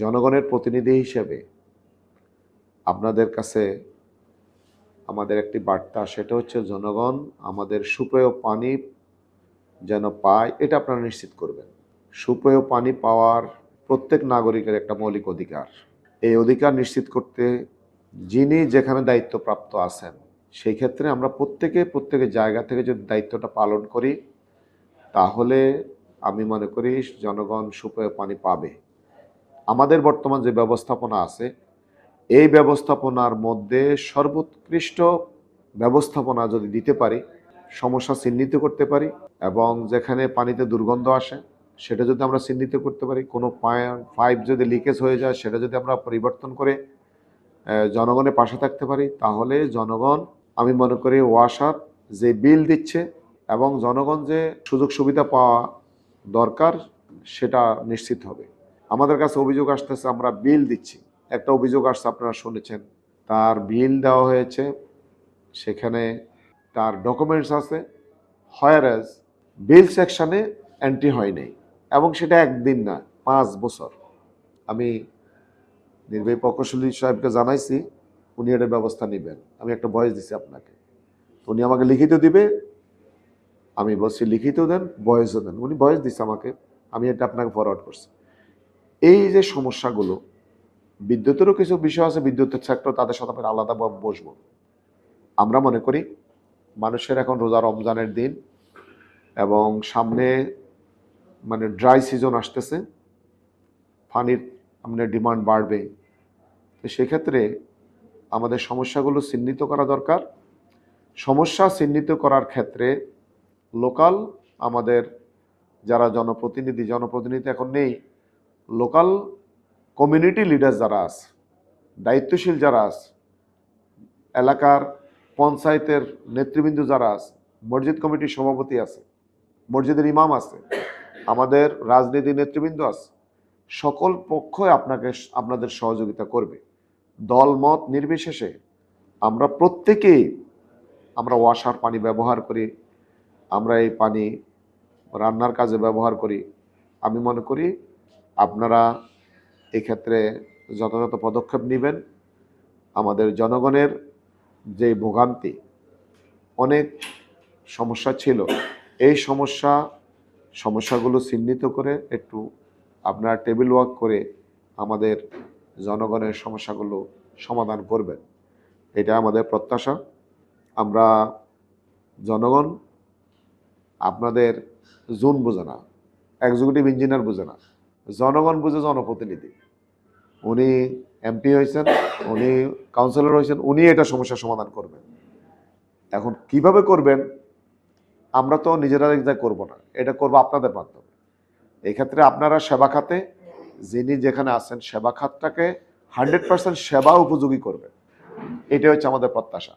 জনগণের প্রতিনিধি হিসেবে আপনাদের কাছে আমাদের একটি বার্তা, সেটা হচ্ছে জনগণ আমাদের সুপেয় পানি যেন পায়, এটা আপনারা নিশ্চিত করবেন। সুপেয় পানি পাওয়ার প্রত্যেক নাগরিকের একটা মৌলিক অধিকার। এই অধিকার নিশ্চিত করতে যিনি যেখানে দায়িত্বপ্রাপ্ত আছেন, সেই ক্ষেত্রে আমরা প্রত্যেকের জায়গা থেকে যদি দায়িত্বটা পালন করি, তাহলে আমি মনে করি জনগণ সুপেয় পানি পাবে। আমাদের বর্তমান যে ব্যবস্থাপনা আছে, এই ব্যবস্থাপনার মধ্যে সর্বোৎকৃষ্ট ব্যবস্থাপনা যদি দিতে পারি, সমস্যা চিহ্নিত করতে পারি, এবং যেখানে পানিতে দুর্গন্ধ আসে সেটা যদি আমরা চিহ্নিত করতে পারি, কোনো পাইপ যদি লিকেজ হয়ে যায় সেটা যদি আমরা পরিবর্তন করে জনগণের পাশে থাকতে পারি, তাহলে জনগণ, আমি মনে করি, ওয়াসার যে বিল দিচ্ছে এবং জনগণ যে সুযোগ সুবিধা পাওয়া দরকার সেটা নিশ্চিত হবে। আমাদের কাছে অভিযোগ আসতেছে, আমরা বিল দিচ্ছি, একটা অভিযোগ আসছে আপনারা শুনেছেন, তার বিল দেওয়া হয়েছে, সেখানে তার ডকুমেন্টস আছে, হোয়ারএজ বিল সেকশনে এন্ট্রি হয় নাই, এবং সেটা একদিন না, 5 বছর। আমি নির্বাহী প্রকৌশলী সাহেবকে জানাইছি, উনি এটার ব্যবস্থা নেবেন। আমি একটা ভয়েস দিছি আপনাকে, উনি আমাকে লিখিত দিবে, আমি বলছি লিখিত দেন, ভয়েসও দেন, উনি ভয়েস দিচ্ছে আমাকে, আমি এটা আপনাকে ফরওয়ার্ড করছি। এই যে সমস্যাগুলো, বিদ্যুতেরও কিছু বিষয় আছে, বিদ্যুতের সেক্টর, তাদের সাথে আমরা আলাদাভাবে বসবো। আমরা মনে করি মানুষের এখন রোজা রমজানের দিন এবং সামনে ড্রাই সিজন আসতেছে, পানির আমাদের ডিমান্ড বাড়বে, তো সেক্ষেত্রে আমাদের সমস্যাগুলো চিহ্নিত করা দরকার। সমস্যা চিহ্নিত করার ক্ষেত্রে লোকাল আমাদের যারা জনপ্রতিনিধি এখন নেই, লোকাল কমিউনিটি লিডার যারা আছে, দায়িত্বশীল যারা আছে, এলাকার পঞ্চায়েতের নেতৃবৃন্দ যারা আছে, মসজিদ কমিটির সভাপতি আছে, মসজিদের ইমাম আছে, আমাদের রাজনীতি নেতৃবৃন্দ আছে, সকল পক্ষই আপনাদের সহযোগিতা করবে। দলমত নির্বিশেষে আমরা প্রত্যেকেই আমরা ওয়াসার পানি ব্যবহার করি, আমরা এই পানি রান্নার কাজে ব্যবহার করি। আমি মনে করি আপনারা এক্ষেত্রে যথাযথ পদক্ষেপ নেবেন। আমাদের জনগণের যে ভোগান্তি, অনেক সমস্যা ছিল, এই সমস্যাগুলো চিহ্নিত করে একটু আপনারা টেবিল ওয়ার্ক করে আমাদের জনগণের সমস্যাগুলো সমাধান করবেন, এটা আমাদের প্রত্যাশা। আমরা জনগণ আপনাদের জুন বোঝে না, এক্সিকিউটিভ ইঞ্জিনিয়ার বোঝে না, জনগণ বুঝে জনপ্রতিনিধি। উনি এমপি হয়েছেন, উনি কাউন্সিলর হয়েছেন, উনি এটা সমস্যার সমাধান করবেন। এখন কিভাবে করবেন আমরা তো নিজেরা করব না, এটা করবো আপনাদের মাধ্যমে। এক্ষেত্রে আপনারা সেবা খাতে যিনি যেখানে আছেন, সেবা খাতটাকে 100% সেবা উপযোগী করবেন, এটা হচ্ছে আমাদের প্রত্যাশা।